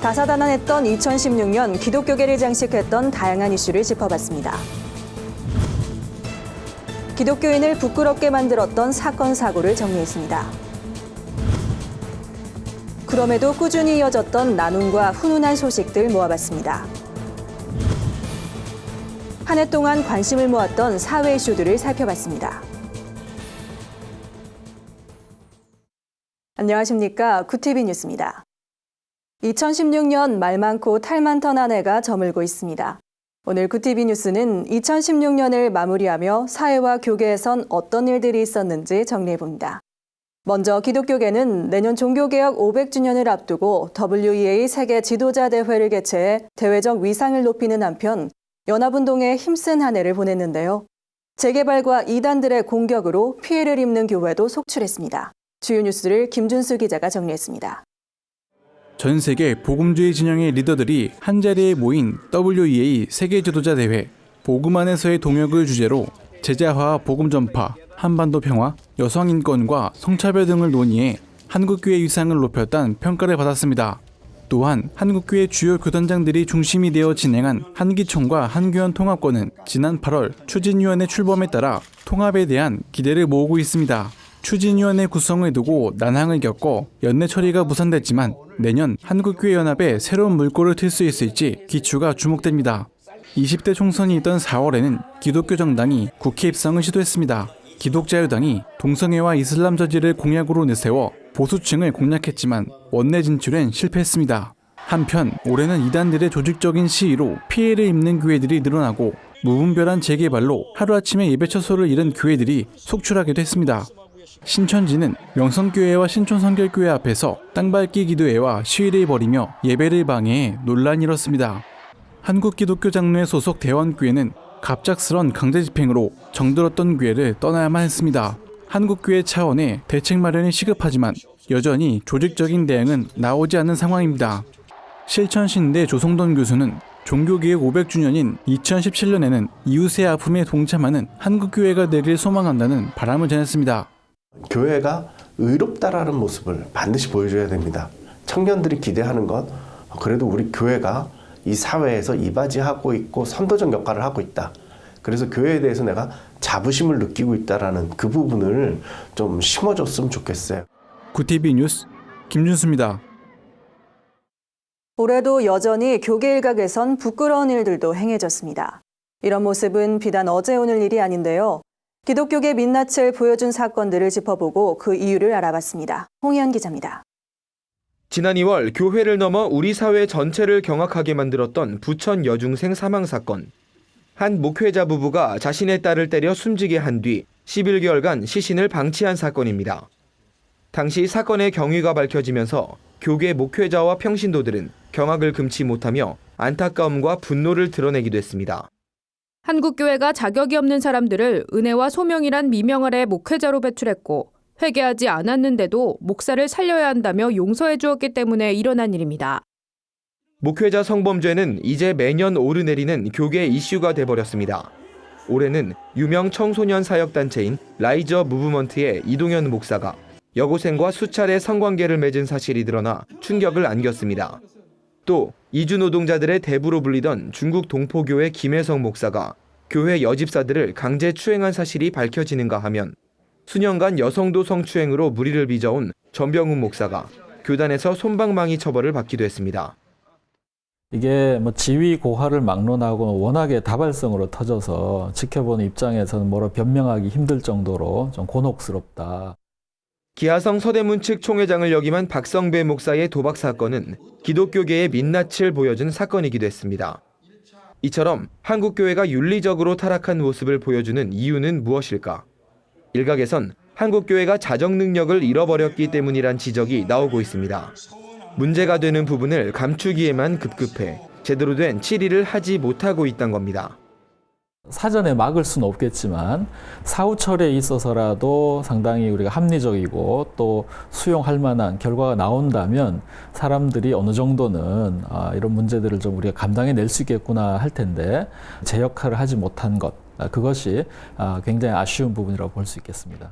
다사다난했던 2016년 기독교계를 장식했던 다양한 이슈를 짚어봤습니다. 기독교인을 부끄럽게 만들었던 사건, 사고를 정리했습니다. 그럼에도 꾸준히 이어졌던 나눔과 훈훈한 소식들 모아봤습니다. 한 해 동안 관심을 모았던 사회 이슈들을 살펴봤습니다. 안녕하십니까. 구티비 뉴스입니다. 2016년 말 많고 탈 많던 한 해가 저물고 있습니다. 오늘 구티비 뉴스는 2016년을 마무리하며 사회와 교계에선 어떤 일들이 있었는지 정리해봅니다. 먼저 기독교계는 내년 종교개혁 500주년을 앞두고 WEA 세계 지도자 대회를 개최해 대외적 위상을 높이는 한편 연합운동에 힘쓴 한 해를 보냈는데요. 재개발과 이단들의 공격으로 피해를 입는 교회도 속출했습니다. 주요 뉴스를 김준수 기자가 정리했습니다. 전 세계 복음주의 진영의 리더들이 한자리에 모인 WEA 세계 지도자 대회 복음 안에서의 동역을 주제로 제자화와 복음 전파, 한반도 평화, 여성 인권과 성차별 등을 논의해 한국교회 위상을 높였다는 평가를 받았습니다. 또한 한국교회 주요 교단장들이 중심이 되어 진행한 한기총과 한교연 통합권은 지난 8월 추진위원회 출범에 따라 통합에 대한 기대를 모으고 있습니다. 추진위원회 구성을 두고 난항을 겪고 연내 처리가 무산됐지만 내년 한국교회 연합에 새로운 물꼬를 틀 수 있을지 기추가 주목됩니다. 20대 총선이 있던 4월에는 기독교 정당이 국회 입성을 시도했습니다. 기독자유당이 동성애와 이슬람 저지를 공약으로 내세워 보수층을 공략했지만 원내 진출엔 실패했습니다. 한편 올해는 이단들의 조직적인 시위로 피해를 입는 교회들이 늘어나고 무분별한 재개발로 하루아침에 예배 처소를 잃은 교회들이 속출하기도 했습니다. 신천지는 명성교회와 신촌성결교회 앞에서 땅밟기 기도회와 시위를 벌이며 예배를 방해해 논란이 일었습니다. 한국기독교장로회 소속 대원교회는 갑작스런 강제 집행으로 정들었던 교회를 떠나야만 했습니다. 한국교회 차원의 대책 마련이 시급하지만 여전히 조직적인 대응은 나오지 않는 상황입니다. 실천신대 조성돈 교수는 종교개혁 500주년인 2017년에는 이웃의 아픔에 동참하는 한국교회가 되길 소망한다는 바람을 전했습니다. 교회가 의롭다라는 모습을 반드시 보여줘야 됩니다. 청년들이 기대하는 건 그래도 우리 교회가 이 사회에서 이바지하고 있고 선도적 역할을 하고 있다. 그래서 교회에 대해서 내가 자부심을 느끼고 있다라는 그 부분을 좀 심어줬으면 좋겠어요. 구티비 뉴스 김준수입니다. 올해도 여전히 교계 일각에선 부끄러운 일들도 행해졌습니다. 이런 모습은 비단 어제 오늘 일이 아닌데요. 기독교계 민낯을 보여준 사건들을 짚어보고 그 이유를 알아봤습니다. 홍희연 기자입니다. 지난 2월 교회를 넘어 우리 사회 전체를 경악하게 만들었던 부천 여중생 사망 사건. 한 목회자 부부가 자신의 딸을 때려 숨지게 한 뒤 11개월간 시신을 방치한 사건입니다. 당시 사건의 경위가 밝혀지면서 교계 목회자와 평신도들은 경악을 금치 못하며 안타까움과 분노를 드러내기도 했습니다. 한국교회가 자격이 없는 사람들을 은혜와 소명이란 미명 아래 목회자로 배출했고 회개하지 않았는데도 목사를 살려야 한다며 용서해 주었기 때문에 일어난 일입니다. 목회자 성범죄는 이제 매년 오르내리는 교계 이슈가 돼버렸습니다. 올해는 유명 청소년 사역단체인 라이저 무브먼트의 이동현 목사가 여고생과 수차례 성관계를 맺은 사실이 드러나 충격을 안겼습니다. 또 이주 노동자들의 대부로 불리던 중국 동포교회 김혜성 목사가 교회 여집사들을 강제 추행한 사실이 밝혀지는가 하면 수년간 여성도 성추행으로 무리를 빚어온 전병훈 목사가 교단에서 솜방망이 처벌을 받기도 했습니다. 이게 지위 고하를 막론하고 워낙에 다발성으로 터져서 지켜보는 입장에서는 뭐라 변명하기 힘들 정도로 좀 곤혹스럽다. 기하성 서대문 측 총회장을 역임한 박성배 목사의 도박 사건은 기독교계의 민낯을 보여준 사건이기도 했습니다. 이처럼 한국교회가 윤리적으로 타락한 모습을 보여주는 이유는 무엇일까? 일각에선 한국교회가 자정 능력을 잃어버렸기 때문이란 지적이 나오고 있습니다. 문제가 되는 부분을 감추기에만 급급해 제대로 된 치리를 하지 못하고 있다는 겁니다. 사전에 막을 수는 없겠지만 사후처리에 있어서라도 상당히 우리가 합리적이고 또 수용할 만한 결과가 나온다면 사람들이 어느 정도는 이런 문제들을 좀 우리가 감당해낼 수 있겠구나 할 텐데 제 역할을 하지 못한 것, 그것이 굉장히 아쉬운 부분이라고 볼 수 있겠습니다.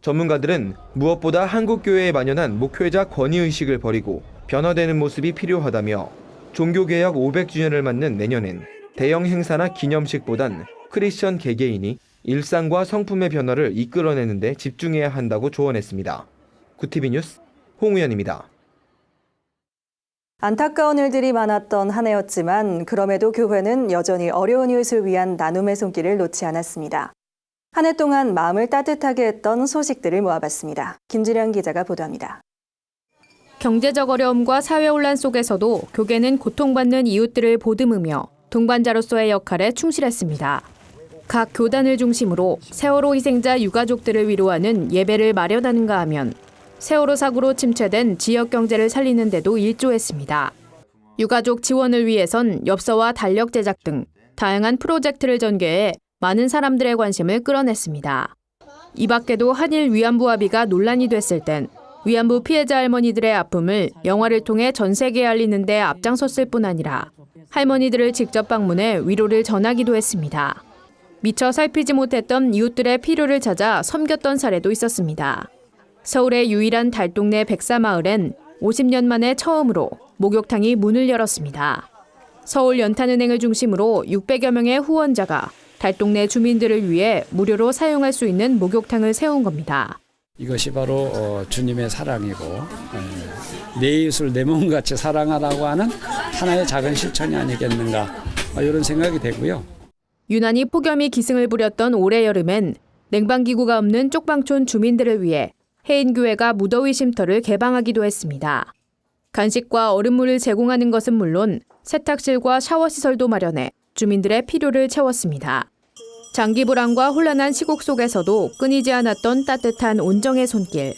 전문가들은 무엇보다 한국교회에 만연한 목회자 권위의식을 버리고 변화되는 모습이 필요하다며 종교개혁 500주년을 맞는 내년엔 대형 행사나 기념식보단 크리스천 개개인이 일상과 성품의 변화를 이끌어내는 데 집중해야 한다고 조언했습니다. 구티비 뉴스 홍우연입니다. 안타까운 일들이 많았던 한 해였지만 그럼에도 교회는 여전히 어려운 이웃을 위한 나눔의 손길을 놓지 않았습니다. 한 해 동안 마음을 따뜻하게 했던 소식들을 모아봤습니다. 김주령 기자가 보도합니다. 경제적 어려움과 사회 혼란 속에서도 교계는 고통받는 이웃들을 보듬으며 동반자로서의 역할에 충실했습니다. 각 교단을 중심으로 세월호 희생자 유가족들을 위로하는 예배를 마련하는가 하면 세월호 사고로 침체된 지역 경제를 살리는 데도 일조했습니다. 유가족 지원을 위해선 엽서와 달력 제작 등 다양한 프로젝트를 전개해 많은 사람들의 관심을 끌어냈습니다. 이 밖에도 한일 위안부 합의가 논란이 됐을 땐 위안부 피해자 할머니들의 아픔을 영화를 통해 전 세계에 알리는 데 앞장섰을 뿐 아니라 할머니들을 직접 방문해 위로를 전하기도 했습니다. 미처 살피지 못했던 이웃들의 필요를 찾아 섬겼던 사례도 있었습니다. 서울의 유일한 달동네 백사마을엔 50년 만에 처음으로 목욕탕이 문을 열었습니다. 서울 연탄은행을 중심으로 600여 명의 후원자가 달동네 주민들을 위해 무료로 사용할 수 있는 목욕탕을 세운 겁니다. 이것이 바로 주님의 사랑이고 내 이웃을 내 몸같이 사랑하라고 하는 하나의 작은 실천이 아니겠는가 이런 생각이 되고요. 유난히 폭염이 기승을 부렸던 올해 여름엔 냉방기구가 없는 쪽방촌 주민들을 위해 해인교회가 무더위 쉼터를 개방하기도 했습니다. 간식과 얼음물을 제공하는 것은 물론 세탁실과 샤워시설도 마련해 주민들의 필요를 채웠습니다. 장기 불황과 혼란한 시국 속에서도 끊이지 않았던 따뜻한 온정의 손길.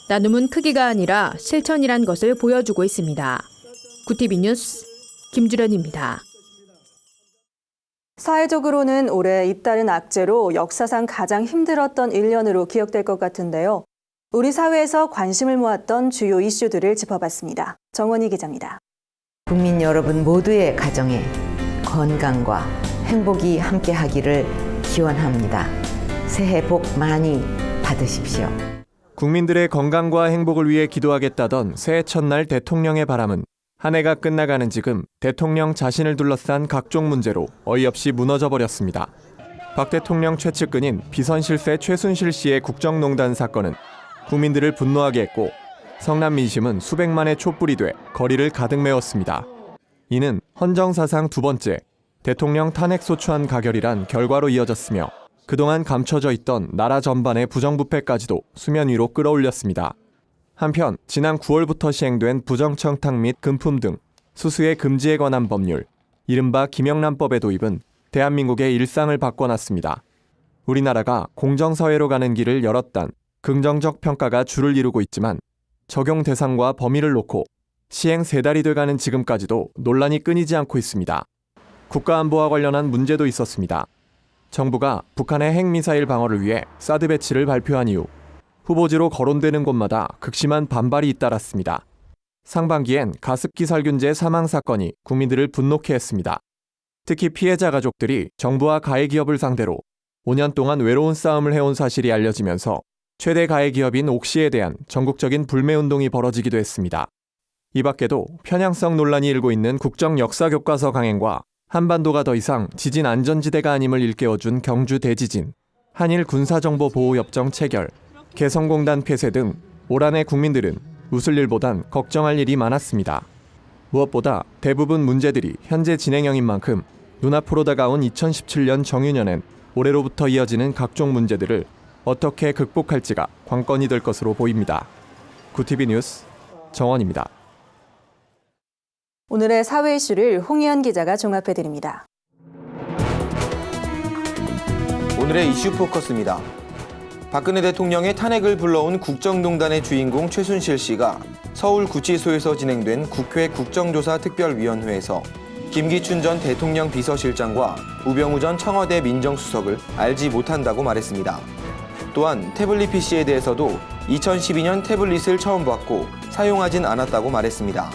나눔은 크기가 아니라 실천이란 것을 보여주고 있습니다. 구티비 뉴스 김주련입니다. 사회적으로는 올해 잇따른 악재로 역사상 가장 힘들었던 1년으로 기억될 것 같은데요. 우리 사회에서 관심을 모았던 주요 이슈들을 짚어봤습니다. 정원희 기자입니다. 국민 여러분 모두의 가정에 건강과 행복이 함께하기를 기원합니다. 새해 복 많이 받으십시오. 국민들의 건강과 행복을 위해 기도하겠다던 새해 첫날 대통령의 바람은 한 해가 끝나가는 지금 대통령 자신을 둘러싼 각종 문제로 어이없이 무너져버렸습니다. 박 대통령 최측근인 비선실세 최순실 씨의 국정농단 사건은 국민들을 분노하게 했고 성남 민심은 수백만의 촛불이 돼 거리를 가득 메웠습니다. 이는 헌정사상 두 번째 대통령 탄핵소추안 가결이란 결과로 이어졌으며 그동안 감춰져 있던 나라 전반의 부정부패까지도 수면 위로 끌어올렸습니다. 한편 지난 9월부터 시행된 부정청탁 및 금품 등 수수의 금지에 관한 법률, 이른바 김영란법의 도입은 대한민국의 일상을 바꿔놨습니다. 우리나라가 공정사회로 가는 길을 열었단 긍정적 평가가 주를 이루고 있지만 적용 대상과 범위를 놓고 시행 3달이 돼가는 지금까지도 논란이 끊이지 않고 있습니다. 국가안보와 관련한 문제도 있었습니다. 정부가 북한의 핵미사일 방어를 위해 사드 배치를 발표한 이후 후보지로 거론되는 곳마다 극심한 반발이 잇따랐습니다. 상반기엔 가습기 살균제 사망 사건이 국민들을 분노케 했습니다. 특히 피해자 가족들이 정부와 가해기업을 상대로 5년 동안 외로운 싸움을 해온 사실이 알려지면서 최대 가해기업인 옥시에 대한 전국적인 불매운동이 벌어지기도 했습니다. 이 밖에도 편향성 논란이 일고 있는 국정 역사교과서 강행과 한반도가 더 이상 지진 안전지대가 아님을 일깨워준 경주 대지진, 한일 군사정보보호협정 체결, 개성공단 폐쇄 등 올 한 해 국민들은 웃을 일보단 걱정할 일이 많았습니다. 무엇보다 대부분 문제들이 현재 진행형인 만큼 눈앞으로 다가온 2017년 정유년엔 올해로부터 이어지는 각종 문제들을 어떻게 극복할지가 관건이 될 것으로 보입니다. 구티비 뉴스 정원입니다. 오늘의 사회 이슈를 홍희연 기자가 종합해드립니다. 오늘의 이슈 포커스입니다. 박근혜 대통령의 탄핵을 불러온 국정농단의 주인공 최순실 씨가 서울구치소에서 진행된 국회 국정조사특별위원회에서 김기춘 전 대통령 비서실장과 우병우 전 청와대 민정수석을 알지 못한다고 말했습니다. 또한 태블릿 PC에 대해서도 2012년 태블릿을 처음 봤고 사용하진 않았다고 말했습니다.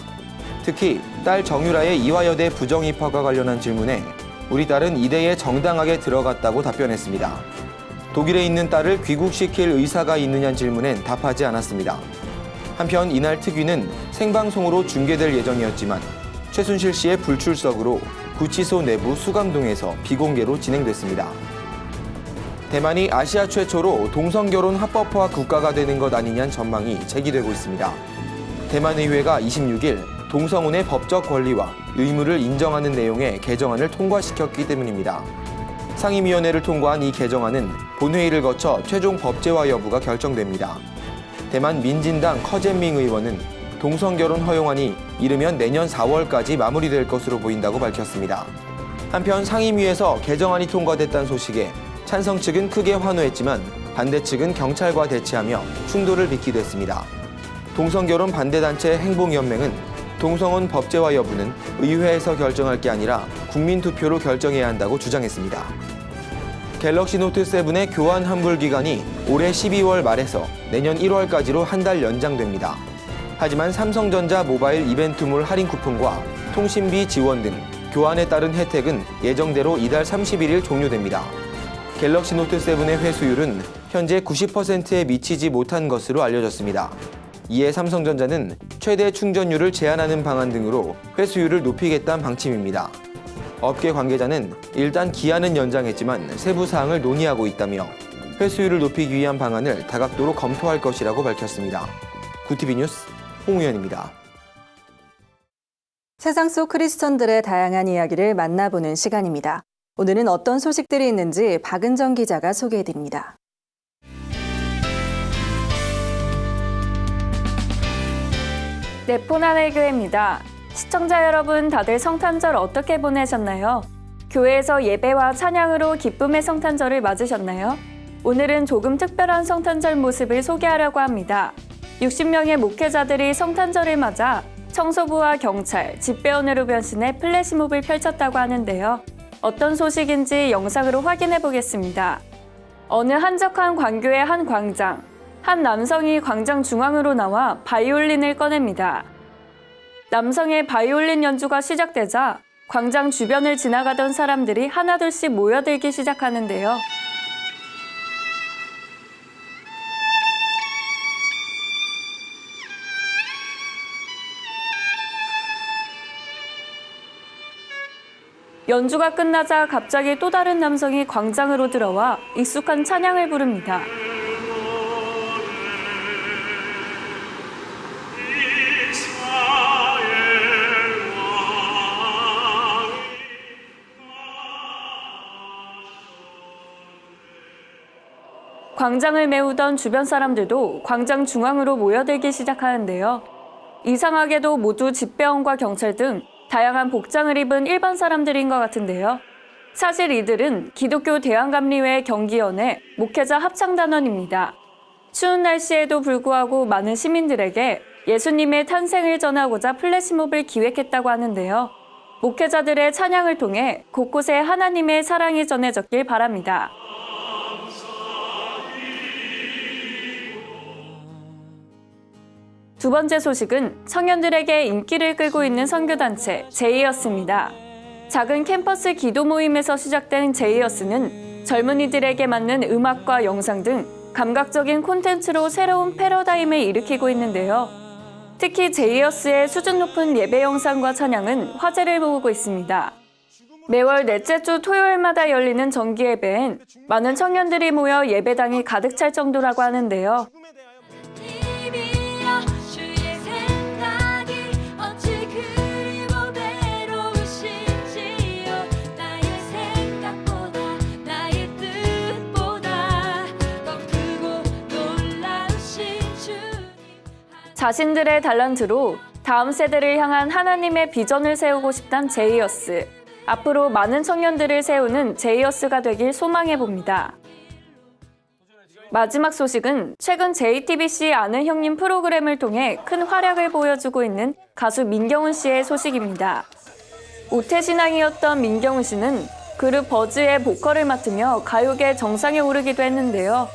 특히 딸 정유라의 이화여대 부정입학과 관련한 질문에 우리 딸은 이대에 정당하게 들어갔다고 답변했습니다. 독일에 있는 딸을 귀국시킬 의사가 있느냐는 질문엔 답하지 않았습니다. 한편 이날 특위는 생방송으로 중계될 예정이었지만 최순실 씨의 불출석으로 구치소 내부 수감동에서 비공개로 진행됐습니다. 대만이 아시아 최초로 동성결혼 합법화 국가가 되는 것 아니냐는 전망이 제기되고 있습니다. 대만의회가 26일 동성혼의 법적 권리와 의무를 인정하는 내용의 개정안을 통과시켰기 때문입니다. 상임위원회를 통과한 이 개정안은 본회의를 거쳐 최종 법제화 여부가 결정됩니다. 대만 민진당 커젠밍 의원은 동성결혼 허용안이 이르면 내년 4월까지 마무리될 것으로 보인다고 밝혔습니다. 한편 상임위에서 개정안이 통과됐다는 소식에 찬성 측은 크게 환호했지만 반대 측은 경찰과 대치하며 충돌을 빚기도 했습니다. 동성결혼 반대단체 행복연맹은 동성혼 법제화 여부는 의회에서 결정할 게 아니라 국민투표로 결정해야 한다고 주장했습니다. 갤럭시 노트 7의 교환 환불 기간이 올해 12월 말에서 내년 1월까지로 한 달 연장됩니다. 하지만 삼성전자 모바일 이벤트몰 할인 쿠폰과 통신비 지원 등 교환에 따른 혜택은 예정대로 이달 31일 종료됩니다. 갤럭시 노트 7의 회수율은 현재 90%에 미치지 못한 것으로 알려졌습니다. 이에 삼성전자는 최대 충전율을 제한하는 방안 등으로 회수율을 높이겠다는 방침입니다. 업계 관계자는 일단 기한은 연장했지만 세부 사항을 논의하고 있다며 회수율을 높이기 위한 방안을 다각도로 검토할 것이라고 밝혔습니다. 구티비 뉴스 홍우연입니다. 세상 속 크리스천들의 다양한 이야기를 만나보는 시간입니다. 오늘은 어떤 소식들이 있는지 박은정 기자가 소개해드립니다. 네포난의 교회입니다. 시청자 여러분, 다들 성탄절 어떻게 보내셨나요? 교회에서 예배와 찬양으로 기쁨의 성탄절을 맞으셨나요? 오늘은 조금 특별한 성탄절 모습을 소개하려고 합니다. 60명의 목회자들이 성탄절을 맞아 청소부와 경찰, 집배원으로 변신해 플래시몹을 펼쳤다고 하는데요. 어떤 소식인지 영상으로 확인해 보겠습니다. 어느 한적한 광교의 한 광장, 한 남성이 광장 중앙으로 나와 바이올린을 꺼냅니다. 남성의 바이올린 연주가 시작되자 광장 주변을 지나가던 사람들이 하나둘씩 모여들기 시작하는데요. 연주가 끝나자 갑자기 또 다른 남성이 광장으로 들어와 익숙한 찬양을 부릅니다. 광장을 메우던 주변 사람들도 광장 중앙으로 모여들기 시작하는데요. 이상하게도 모두 집배원과 경찰 등 다양한 복장을 입은 일반 사람들인 것 같은데요. 사실 이들은 기독교 대왕감리회 경기연의 목회자 합창단원입니다. 추운 날씨에도 불구하고 많은 시민들에게 예수님의 탄생을 전하고자 플래시몹을 기획했다고 하는데요. 목회자들의 찬양을 통해 곳곳에 하나님의 사랑이 전해졌길 바랍니다. 두 번째 소식은 청년들에게 인기를 끌고 있는 선교단체 제이어스입니다. 작은 캠퍼스 기도 모임에서 시작된 제이어스는 젊은이들에게 맞는 음악과 영상 등 감각적인 콘텐츠로 새로운 패러다임을 일으키고 있는데요. 특히 제이어스의 수준 높은 예배 영상과 찬양은 화제를 모으고 있습니다. 매월 넷째 주 토요일마다 열리는 정기 예배엔 많은 청년들이 모여 예배당이 가득 찰 정도라고 하는데요. 자신들의 달란트로 다음 세대를 향한 하나님의 비전을 세우고 싶단 제이어스. 앞으로 많은 청년들을 세우는 제이어스가 되길 소망해봅니다. 마지막 소식은 최근 JTBC 아는 형님 프로그램을 통해 큰 활약을 보여주고 있는 가수 민경훈 씨의 소식입니다. 오태신앙이었던 민경훈 씨는 그룹 버즈의 보컬을 맡으며 가요계 정상에 오르기도 했는데요.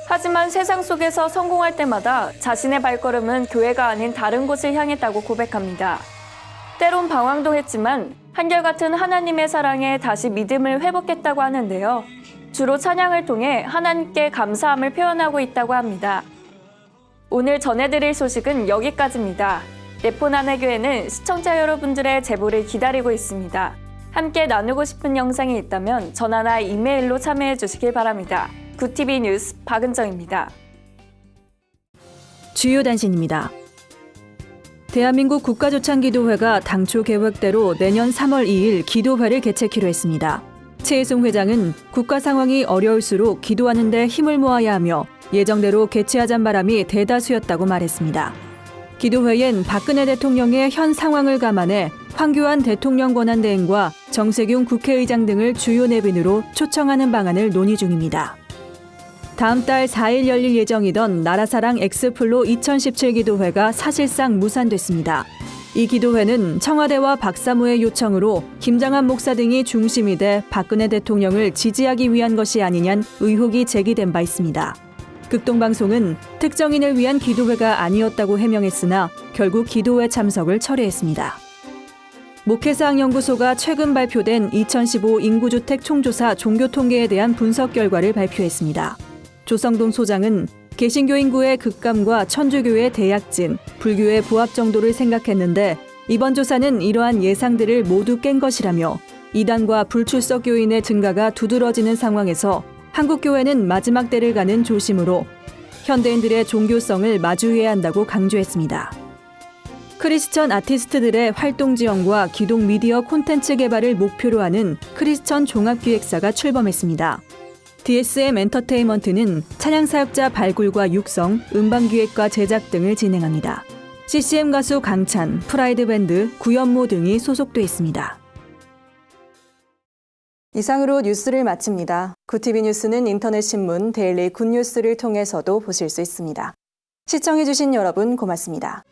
하지만 세상 속에서 성공할 때마다 자신의 발걸음은 교회가 아닌 다른 곳을 향했다고 고백합니다. 때론 방황도 했지만 한결같은 하나님의 사랑에 다시 믿음을 회복했다고 하는데요. 주로 찬양을 통해 하나님께 감사함을 표현하고 있다고 합니다. 오늘 전해드릴 소식은 여기까지입니다. 네포난해교회는 시청자 여러분들의 제보를 기다리고 있습니다. 함께 나누고 싶은 영상이 있다면 전화나 이메일로 참여해 주시길 바랍니다. 굿TV 뉴스 박은정입니다. 주요 단신입니다. 대한민국 국가조창기도회가 당초 계획대로 내년 3월 2일 기도회를 개최키로 했습니다. 최혜승 회장은 국가 상황이 어려울수록 기도하는 데 힘을 모아야 하며 예정대로 개최하자는 바람이 대다수였다고 말했습니다. 기도회엔 박근혜 대통령의 현 상황을 감안해 황교안 대통령 권한대행과 정세균 국회의장 등을 주요 내빈으로 초청하는 방안을 논의 중입니다. 다음 달 4일 열릴 예정이던 나라사랑 엑스플로 2017 기도회가 사실상 무산됐습니다. 이 기도회는 청와대와 박사모의 요청으로 김장한 목사 등이 중심이 돼 박근혜 대통령을 지지하기 위한 것이 아니냐는 의혹이 제기된 바 있습니다. 극동방송은 특정인을 위한 기도회가 아니었다고 해명했으나 결국 기도회 참석을 철회했습니다. 목회사학연구소가 최근 발표된 2015 인구주택 총조사 종교통계에 대한 분석 결과를 발표했습니다. 조성동 소장은 개신교 인구의 급감과 천주교의 대약진, 불교의 부합 정도를 생각했는데 이번 조사는 이러한 예상들을 모두 깬 것이라며 이단과 불출석 교인의 증가가 두드러지는 상황에서 한국교회는 마지막 때를 가는 조심으로 현대인들의 종교성을 마주해야 한다고 강조했습니다. 크리스천 아티스트들의 활동 지원과 기동 미디어 콘텐츠 개발을 목표로 하는 크리스천 종합기획사가 출범했습니다. DSM 엔터테인먼트는 찬양 사역자 발굴과 육성, 음반기획과 제작 등을 진행합니다. CCM 가수 강찬, 프라이드 밴드, 구연모 등이 소속돼 있습니다. 이상으로 뉴스를 마칩니다. 굿TV 뉴스는 인터넷 신문 데일리 굿뉴스를 통해서도 보실 수 있습니다. 시청해주신 여러분 고맙습니다.